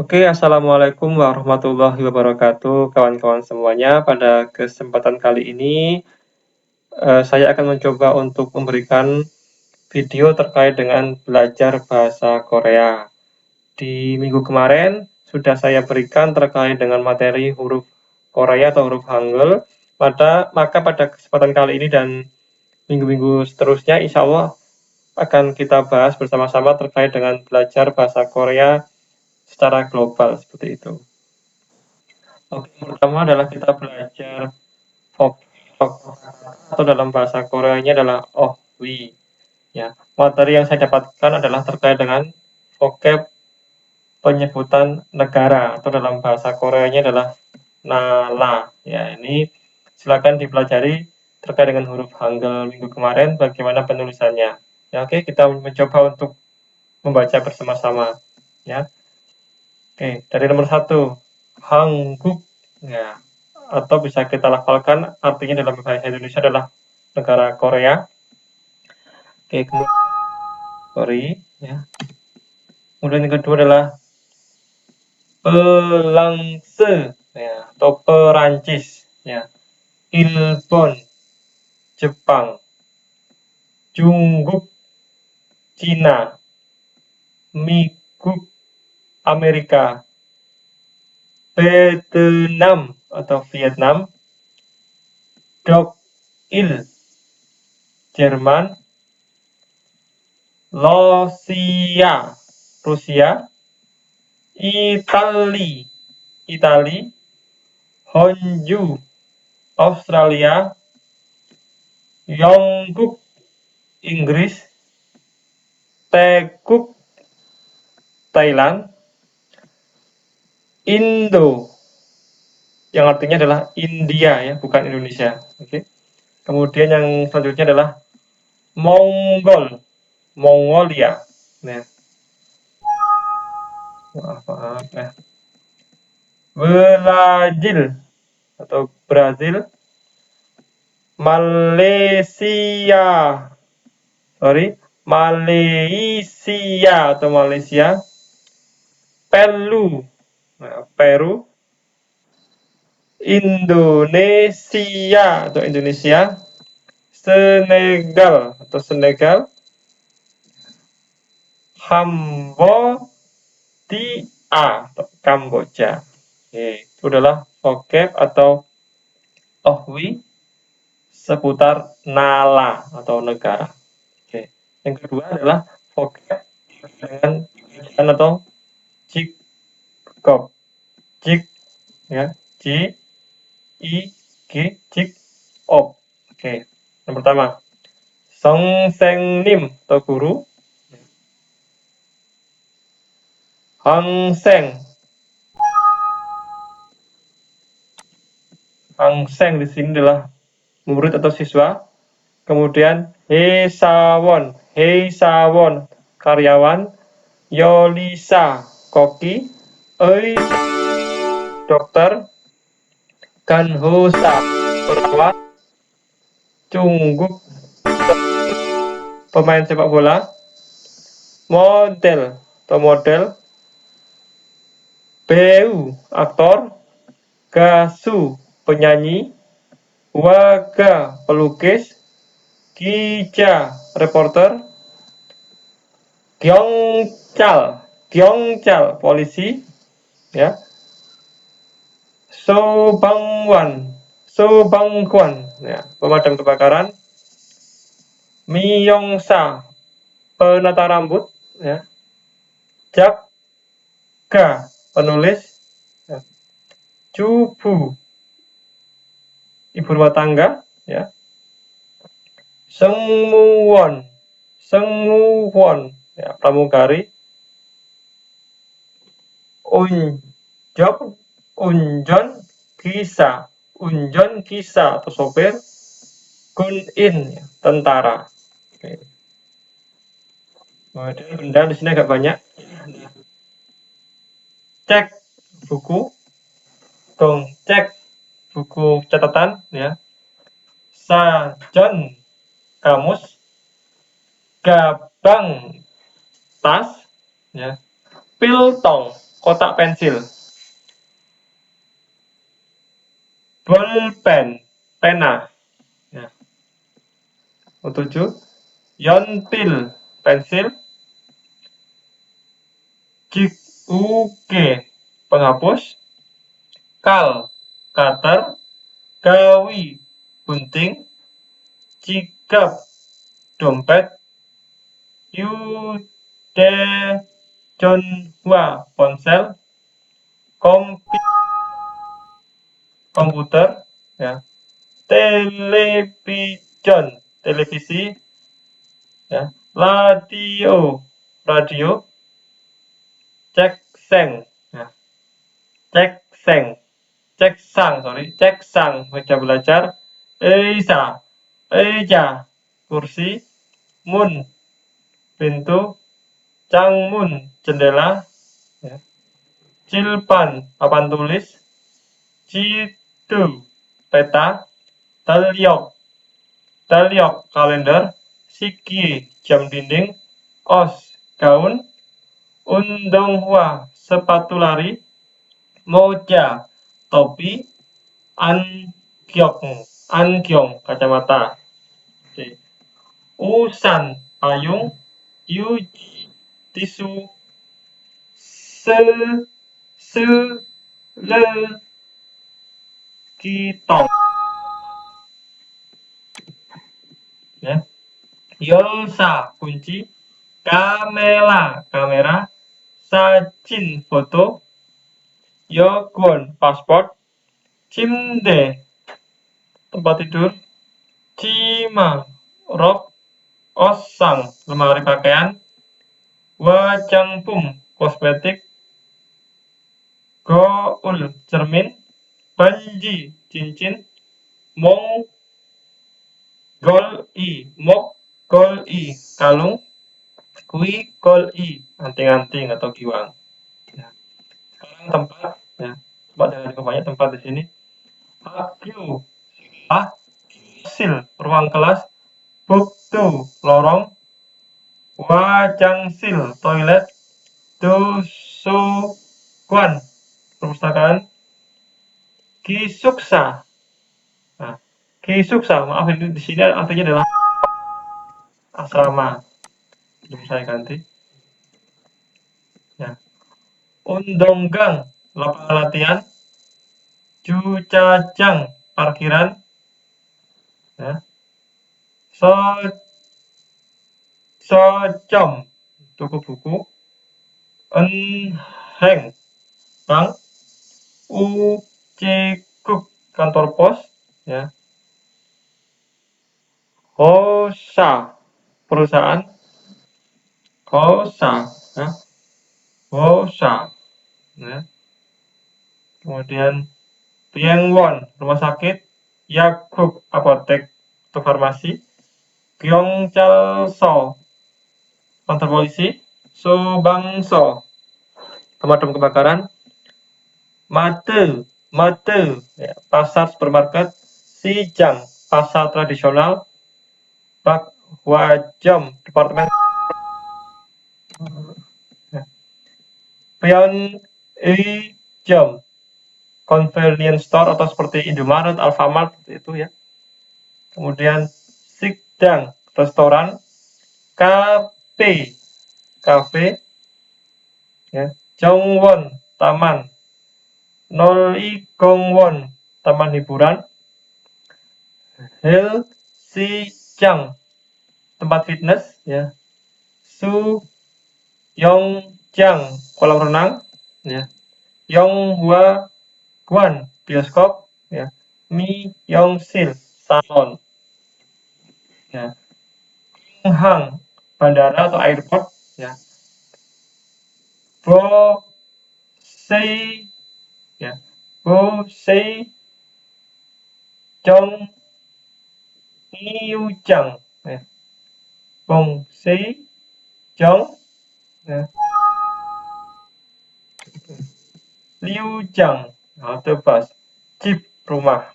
Oke, assalamualaikum warahmatullahi wabarakatuh, kawan-kawan semuanya. Pada kesempatan kali ini, saya akan mencoba untuk memberikan video terkait dengan belajar bahasa Korea. Di minggu kemarin sudah saya berikan terkait dengan materi huruf Korea atau huruf Hangul. Maka pada kesempatan kali ini dan minggu-minggu seterusnya, insya Allah akan kita bahas bersama-sama terkait dengan belajar bahasa Korea secara global seperti itu. Oke, pertama adalah kita belajar atau dalam bahasa Koreanya adalah ohwi. Ya, materi yang saya dapatkan adalah terkait dengan vocab penyebutan negara atau dalam bahasa Koreanya adalah nala. Ya, ini silakan dipelajari terkait dengan huruf Hangul minggu kemarin bagaimana penulisannya. Ya, oke, kita mencoba untuk membaca bersama-sama. Ya, oke, dari nomor 1, Hangguk. Ya, atau bisa kita lafalkan artinya dalam bahasa Indonesia adalah negara Korea. Oke, kemudian ya. Kemudian yang kedua adalah Pelangse ya, atau Perancis ya. Ilbon Jepang, Jungguk Cina, Miguk Amerika, Vietnam atau Vietnam, Dok-il Jerman, Rusia, Itali, Honju, Australia, Yongguk, Inggris, Taeguk, Thailand, Indo, yang artinya adalah India ya, bukan Indonesia. Oke. Kemudian yang selanjutnya adalah Mongolia. Nah, maaf ya. Brazil, Malaysia atau Malaysia, Peru, Indonesia atau Indonesia, Senegal atau Senegal, Kamboja. Itu adalah vocab atau ohwi seputar nala atau negara. Oke. Yang kedua adalah vocab dengan atau jikop. Jik ya, J I G jik op. Oke. Yang pertama, Songsenim atau guru, Hangseng. Hangseng di sini adalah murid atau siswa. Kemudian Heisawon, karyawan. Yolisa, koki. Oi, dokter. Ganhosa, perawat. Cungguk, pemain sepak bola. Model atau model. Beu, aktor. Gasu, penyanyi. Waga, pelukis. Gija, reporter. Gyeongchal, polisi. Ya. Sobangwan, ya, pemadam kebakaran. Miyongsa, penata rambut. Ya. Jaga, penulis. Ya. Jubu, ibu rumah tangga. Ya. Sengmuwon, ya, pramugari. Unjon Kisa atau sopir. Gun-in, ya, tentara. Oke. Kemudian benda di sini agak banyak. Cek buku, cek buku catatan, ya. Sajon, kamus. Gabang, tas, ya. Piltong, kotak pensil. Bolpen, pena. Ya. 7. Yonpil, pensil. Jikuke, penghapus. Kal, cutter. Gawi, gunting. Jigap, dompet. Yude Jonhua, ponsel. Komputer, ya. Television, televisi, ya. Radio. Cekseng, ya. Ceksang, meja belajar. Eja, kursi. Mun, pintu. Cangmun, jendela, ya. Cilpan, papan tulis. Citu, peta. Talyok, kalender. Siki, jam dinding. Os, gaun. Undonghua, sepatu lari. Moja, topi. Angyong, kacamata. Oke. Usan, payung. Yuji, tisu. Le, kitong. Ya. Yolsa, kunci. Kamera, Sajin, foto. Yogon, paspor. Cimde, tempat tidur. Cima, rok. Osang, lemari pakaian. Wajangpum, kosmetik. Goul, cermin. Banji, cincin. Gol-i, kalung. Gol-i, anting-anting atau giwang. Ya. Sekarang tempat, ya. Tempat dengan banyak tempat di sini. Hakyu, sil, ruang kelas. Buktu, lorong. Wajangsil, toilet. Dosuguan, perpustakaan. Kisuksa. Nah, Kisuksa, maaf ini di sini artinya adalah asrama. Belum saya ganti. Ya. Undonggang, lapangan latihan. Jucajang, parkiran. Ya. Socom, toko buku. Enheng, bank. Ucekuk, kantor pos. Ya. Hosa, perusahaan. Hosa, ya. Hosa, ya. Kemudian Piengwon, rumah sakit. Yakuk, apotek atau farmasi. Gyeongjalso, kantor polisi. Sobangso, pemadam kebakaran. Mate, ya, pasar supermarket. Sijang, pasar tradisional. Bakwajam, departemen. Pyeonjam, convenience store atau seperti Indomaret, Alfamart itu ya. Kemudian Sikdang, restoran. Kafe, ya. Jongwon, taman. Noligongwon, taman hiburan. Helsijang, tempat fitness, ya. Yongjang, kolam renang, ya. Yonghua Guan, bioskop, ya. Myeongsil, salon, ya. Hang, bandara atau airport, ya. Bosei, ya. Bosei Jong Niujang, ya. Bosei Jong, ya. Liujang, halte bus. Jeep, rumah.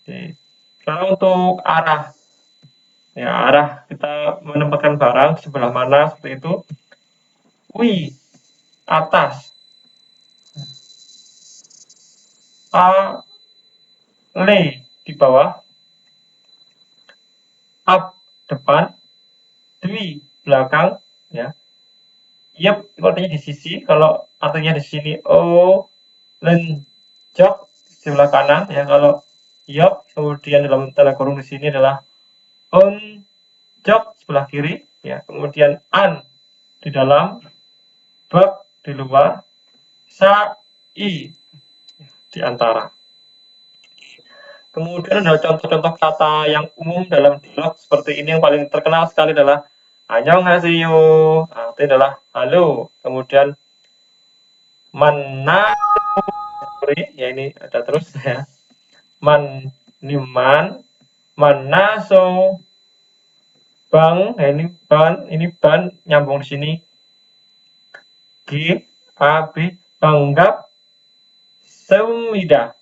Oke. Sekarang untuk arah. Ya, arah kita menempatkan barang sebelah mana seperti itu. Wi, atas. A, le di bawah, up depan, dwi belakang, ya. Yep, itu artinya di sisi. Kalau artinya di sini len jok sebelah kanan, ya. Kalau yop, kemudian dalam tanda kurung di sini adalah on jok sebelah kiri, ya. Kemudian an di dalam, bak di luar, sa i di antara. Kemudian ada contoh-contoh kata yang umum dalam dialog seperti ini. Yang paling terkenal sekali adalah annyeonghaseyo. Nah, itu adalah halo. Kemudian mana, ya ini ada terus ya. Man niman, manaso, bang, ya ini ban nyambung di sini. G, A, B, banggap, semida.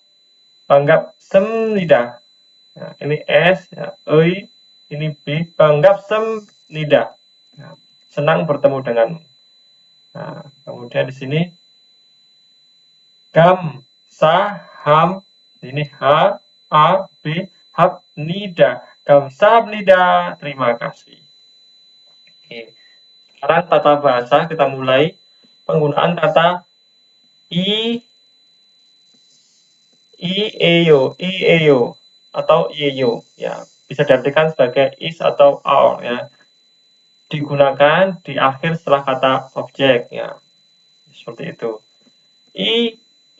Banggap semida. Nah, ini S, ya, E, ini B, banggap semnida. Nah, senang bertemu dengan. Nah, kemudian di sini gam, sa, ham, ini H, A, B, hab, nida. Gam, sab, nida. Terima kasih. Oke. Sekarang tata bahasa kita mulai. Penggunaan kata eyo atau ieyo, ya bisa diartikan sebagai is atau our, ya, digunakan di akhir setelah kata objek, ya, seperti itu.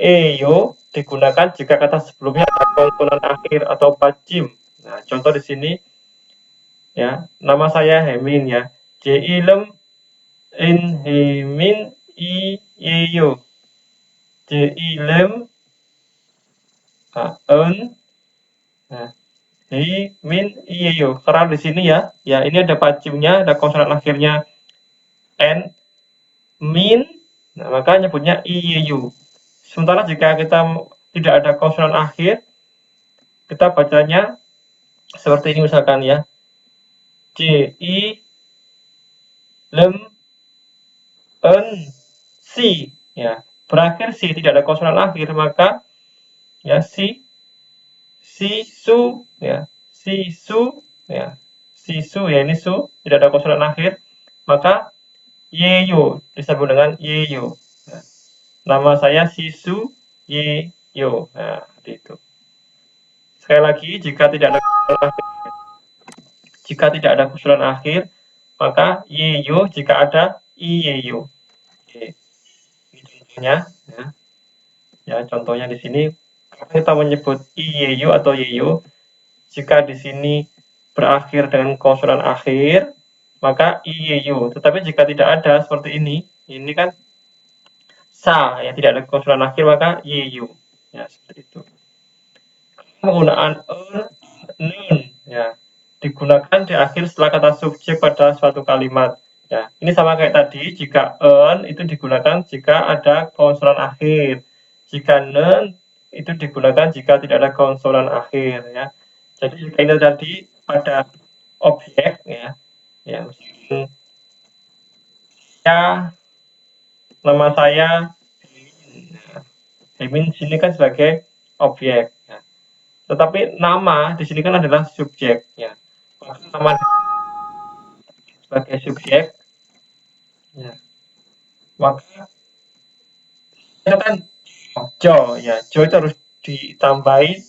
Eyo digunakan jika kata sebelumnya ada konsonan akhir atau pacim. Nah, contoh di sini, ya, nama saya Hemin, ya, Jilem in Hemin eyo, Jilem en, nah, min iyo. Karena di sini ya ini ada pacimnya, ada konsonan akhirnya n, min, nah maka nyebutnya iyo. Sementara jika kita tidak ada konsonan akhir, kita bacanya seperti ini misalkan, ya, j, i, lem, en, si, ya, berakhir si, tidak ada konsonan akhir, maka ya si, su, ya, su, ya, su, ya, ini su, tidak ada konsonan akhir, maka yeyo disebut dengan yeyo. Nah, nama saya Sisu Yeyo. Nah, seperti itu. Sekali lagi, jika tidak ada kusuran akhir, maka yeyo jika ada iyeyo. Oke. Ini contohnya, ya. Ya, contohnya di sini kita menyebut iyeyo atau yeyo jika di sini berakhir dengan konsonan akhir, maka iyeyo. Tetapi jika tidak ada seperti ini kan sa, ya, tidak ada konsonan akhir, maka yeyo. Ya, seperti itu. Penggunaan nun, ya, digunakan di akhir setelah kata subjek pada suatu kalimat. Ya, ini sama kayak tadi, jika itu digunakan jika ada konsonan akhir. Jika nen itu digunakan jika tidak ada konsonan akhir, ya. Jadi jika ini tadi pada objek, ya, nama saya Hemin di sini kan sebagai objek, ya. Tetapi nama di sini kan adalah subjek, ya. Nama sebagai subjek, ya, maka itu kan jo, ya, jo itu harus ditambahi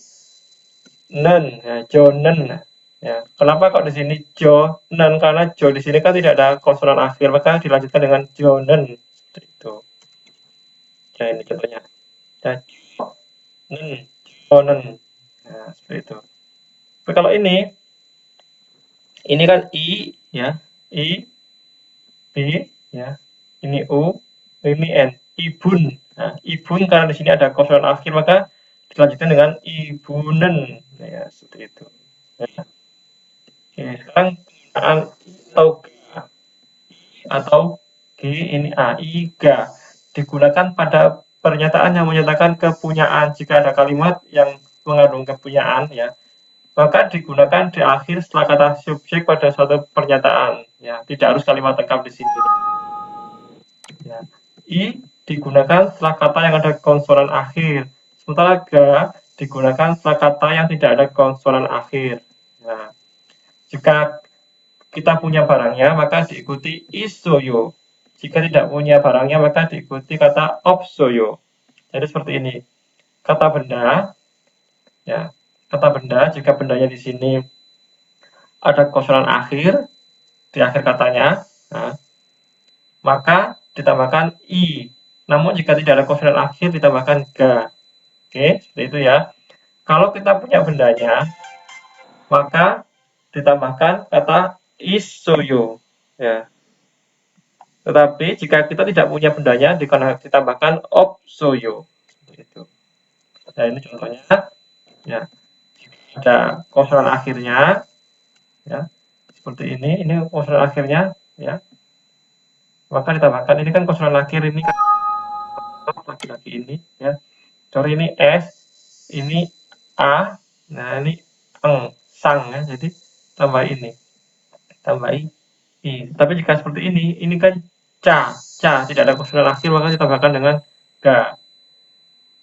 nen, ya, jo nen, ya. Kenapa kok di sini jo nen? Karena jo di sini kan tidak ada konsonan akhir, maka dilanjutkan dengan jo nen, seperti itu. Ya, ini contohnya. Ya, nen, jo nen, nah, seperti itu. Tapi kalau ini kan i, ya, i, b, ya, ini u, ini n, ibun. Nah, ibun karena di sini ada konsonan akhir, maka dilanjutkan dengan ibunen, ya, seperti itu. Ya. Oke, sekarang penggunaan atau g, ini a, iga digunakan pada pernyataan yang menyatakan kepunyaan. Jika ada kalimat yang mengandung kepunyaan, ya, maka digunakan di akhir setelah kata subjek pada suatu pernyataan, ya, tidak harus kalimat lengkap di sini. Ya. I digunakan setelah kata yang ada konsonan akhir, Sementara ga digunakan setelah kata yang tidak ada konsonan akhir. Nah, jika kita punya barangnya, maka diikuti isoyo. Jika tidak punya barangnya, maka diikuti kata opsoyo. Jadi seperti ini. Kata benda, ya, kata benda, jika bendanya di sini ada konsonan akhir di akhir katanya, nah, maka ditambahkan i. Namun jika tidak ada konsonan akhir, ditambahkan ga. Oke, seperti itu ya. Kalau kita punya bendanya, maka ditambahkan kata isoyo. Ya. Tetapi jika kita tidak punya bendanya, ditambahkan opsoyo. Itu. Nah, ini contohnya. Ya. Ada konsonan akhirnya. Ya. Seperti ini. Ini konsonan akhirnya. Ya. Maka ditambahkan. Ini kan konsonan akhir ini. Laki-laki ini. Ya. Sorry, ini S. Ini A. Nah, ini eng. Sang. Ya. Jadi tambah ini. Tambah I. Tapi jika seperti ini kan ca, tidak ada konsonan akhir, maka ditambahkan dengan ga.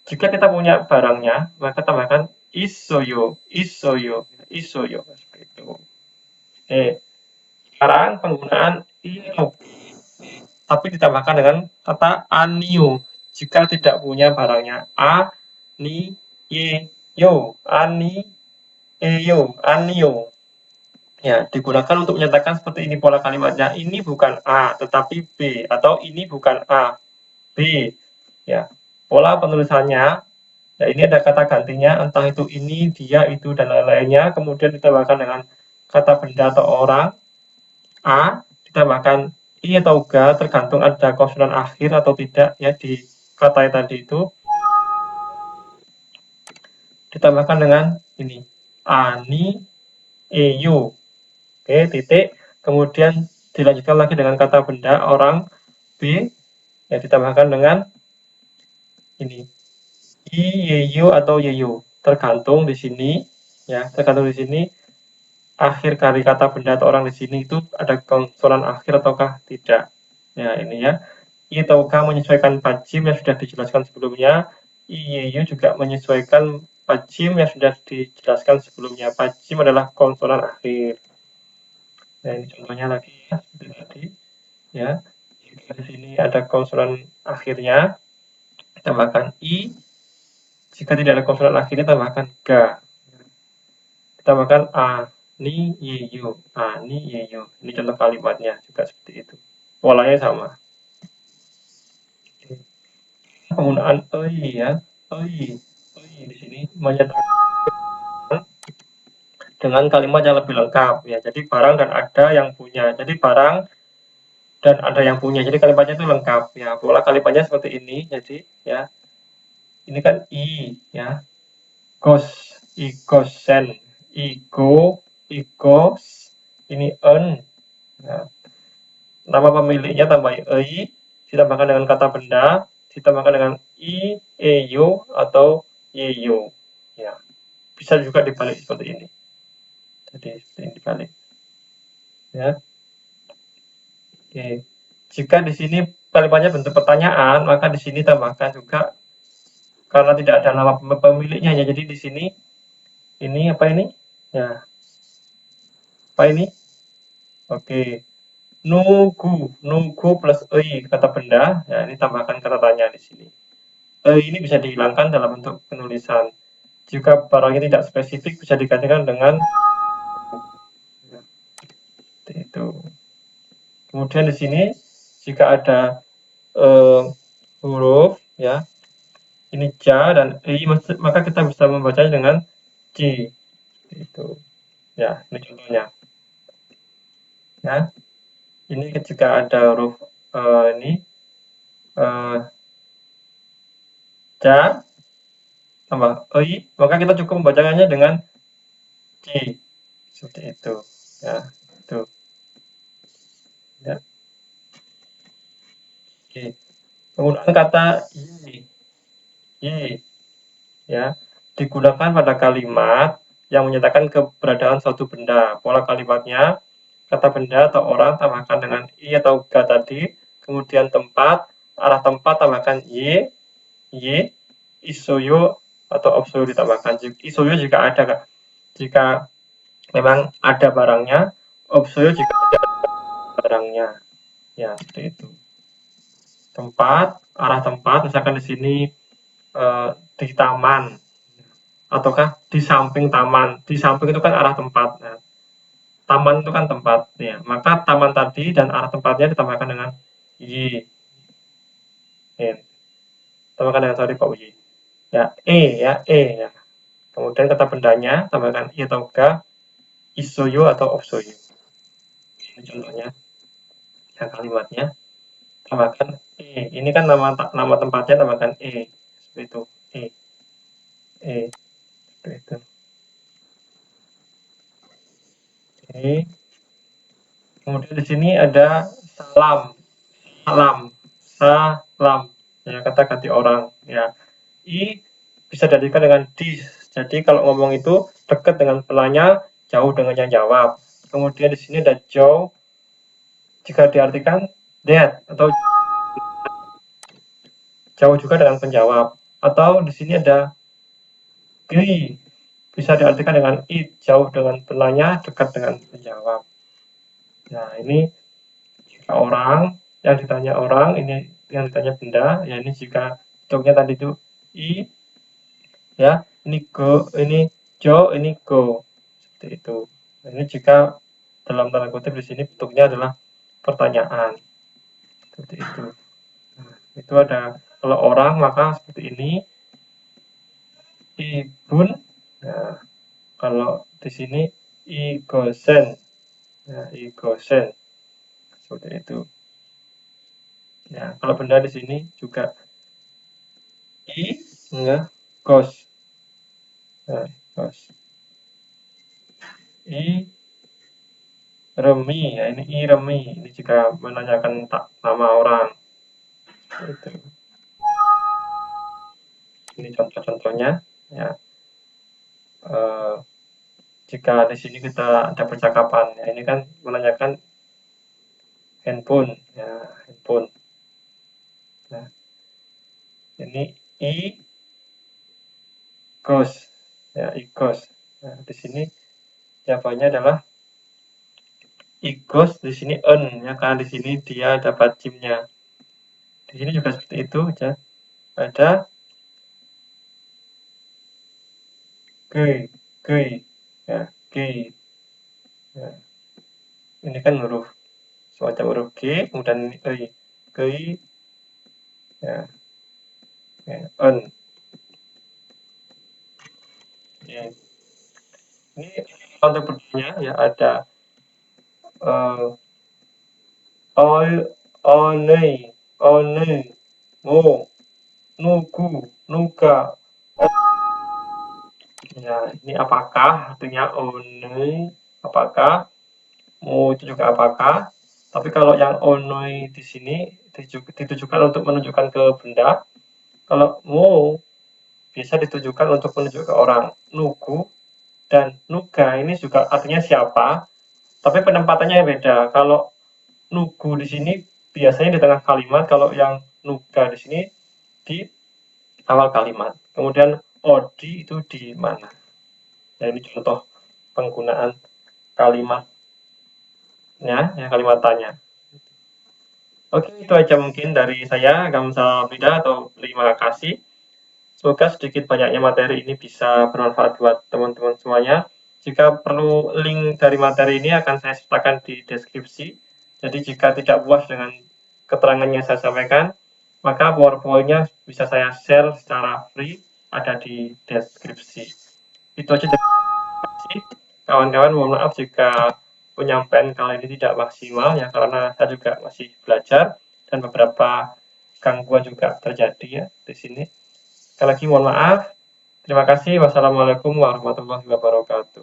Jika kita punya barangnya, maka tambahkan isoyo, seperti itu. Sekarang penggunaan ino, tapi ditambahkan dengan kata anio. Jika tidak punya barangnya, ani, yo, anio. Ya, digunakan untuk menyatakan seperti ini pola kalimatnya. Ini bukan A, tetapi B. Atau ini bukan A, B. Ya, pola penulisannya, ya ini ada kata gantinya, entah itu ini, dia, itu, dan lain-lainnya. Kemudian ditambahkan dengan kata benda atau orang. A, ditambahkan I atau ga, tergantung ada konsonan akhir atau tidak ya di kata tadi itu. Ditambahkan dengan ini, ani, eyo. Oke, titik. Kemudian dilanjutkan lagi dengan kata benda, orang, B, ya ditambahkan dengan ini, I, yeyo atau yeyo. Tergantung di sini, ya, tergantung di sini akhir dari kata benda atau orang di sini itu ada konsonan akhir ataukah tidak. Ya, ini ya. I atau K menyesuaikan pajim yang sudah dijelaskan sebelumnya. I, yeyo juga menyesuaikan pajim yang sudah dijelaskan sebelumnya. Pajim adalah konsonan akhir. Nah, ini contohnya lagi ya, seperti tadi. Ya, jika di sini ada konsonan akhirnya, tambahkan I. Jika tidak ada konsonan akhirnya, tambahkan ga. Tambahkan a, ni, yeyo, a, ni, yeyo. Ini contoh kalimatnya juga seperti itu. Polanya sama. Penggunaan oi ya, oi di sini menyatakan dengan kalimat yang lebih lengkap ya. Jadi barang dan ada yang punya. Jadi barang dan ada yang punya. Jadi kalimatnya itu lengkap ya. Pola kalimatnya seperti ini. Jadi ya. Ini kan i ya. Gos, igosen, igo, igos. Ini en. Ya. Nama pemiliknya tambah ei, ditambahkan dengan kata benda, ditambahkan dengan i, eyo atau yeyo. Ya. Bisa juga dibalik seperti ini. Jadi seperti ini dibalik. Ya. Oke. Jika di sini kalimatnya bentuk pertanyaan, maka di sini tambahkan juga karena tidak ada nama pemiliknya ya. Jadi di sini ini apa ini? Ya. Apa ini? Oke. Nunggu plus ei kata benda. Ya, ini tambahkan kata tanya di sini. Ini bisa dihilangkan dalam bentuk penulisan. Jika barangnya tidak spesifik bisa digantikan dengan itu. Kemudian di sini jika ada huruf ya, ini ja dan i, maka kita bisa membacanya dengan c. Itu. Ya, ini contohnya. Ya. Ini jika ada huruf ini ja tambah ei, maka kita cukup membacanya dengan c. Seperti itu. Ya, itu. Ya. Oke. Penggunaan kata y ya digunakan pada kalimat yang menyatakan keberadaan suatu benda. Pola kalimatnya kata benda atau orang tambahkan dengan i atau ga tadi, kemudian tempat, arah tempat tambahkan y, isoyo atau Obsoyo ditambahkan. Isoyo jika ada, Kak. Jika memang ada barangnya, Obsoyo jika tidak ada barangnya. Ya, seperti itu. Tempat, arah tempat, misalkan di sini di taman, ataukah di samping taman. Di samping itu kan arah tempat. Nah, taman itu kan tempat. Ya, maka taman tadi dan arah tempatnya ditambahkan dengan y. Ya, tambahkan dengan sorry Pak Uji. Ya, ya. Kemudian kata bendanya tambahkan i atau ga, isoyo atau obsoyo. Ini contohnya. Yang kalimatnya tambahkan ini kan nama tempatnya tambahkan seperti itu. Seperti itu. Oke. Kemudian di sini ada salam ya, kata ganti orang ya. I bisa diartikan dengan di, jadi kalau ngomong itu dekat dengan penanya, jauh dengan yang jawab. Kemudian di sini ada jauh jika diartikan that, atau jauh juga dengan penjawab. Atau di sini ada gri, bisa diartikan dengan it, jauh dengan penanya, dekat dengan penjawab. Nah, ini jika orang, yang ditanya orang, ini yang ditanya benda, ya ini jika bentuknya tadi itu i, ya, ini go, ini jo, ini go, seperti itu. Nah, ini jika dalam tanda kutip di sini bentuknya adalah pertanyaan, seperti itu. Nah, itu ada kalau orang maka seperti ini, ibun. Nah, kalau di sini igosen, nah, igosen, seperti itu. Ya, kalau benda di sini juga nggak gos, nah, gos, remi, ya ini remi, ini jika menanyakan nama orang, itu. Ini contoh-contohnya, ya. Jika di sini kita ada percakapan, ya ini kan menanyakan handphone, ya handphone. Nah, ini gos, ya igos. Nah, di sini jawabannya adalah igos, di sini ya karena di sini dia dapat jimnya. Di sini juga seperti itu ya. Ada G, ya G. Ya. Ini kan huruf semacam huruf G, kemudian ini G, ya, on. Ya. Ini untuk berdanya ya ada one, mo, nuku, nuka. Ya, ini apakah artinya one, apakah, mo itu juga apakah. Tapi kalau yang onoi di sini ditujukan untuk menunjukkan ke benda. Kalau mo bisa ditujukan untuk menunjuk ke orang. Nuku dan nuga ini juga artinya siapa, tapi penempatannya beda. Kalau nugu di sini biasanya di tengah kalimat, kalau yang nuga di sini di awal kalimat. Kemudian odi itu di mana. Nah, ini contoh penggunaan kalimatnya, ya kalimat tanya. Oke, itu aja mungkin dari saya. Kamsahamnida atau terima kasih. Semoga sedikit banyaknya materi ini bisa bermanfaat buat teman-teman semuanya. Jika perlu link dari materi ini akan saya sertakan di deskripsi. Jadi jika tidak puas dengan keterangan yang saya sampaikan, maka PowerPoint-nya bisa saya share secara free, ada di deskripsi. Itu aja dari kasih. Kawan-kawan, mohon maaf jika penyampaian kali ini tidak maksimal ya, karena saya juga masih belajar dan beberapa gangguan juga terjadi ya di sini. Sekali lagi mohon maaf. Terima kasih. Wassalamualaikum warahmatullahi wabarakatuh.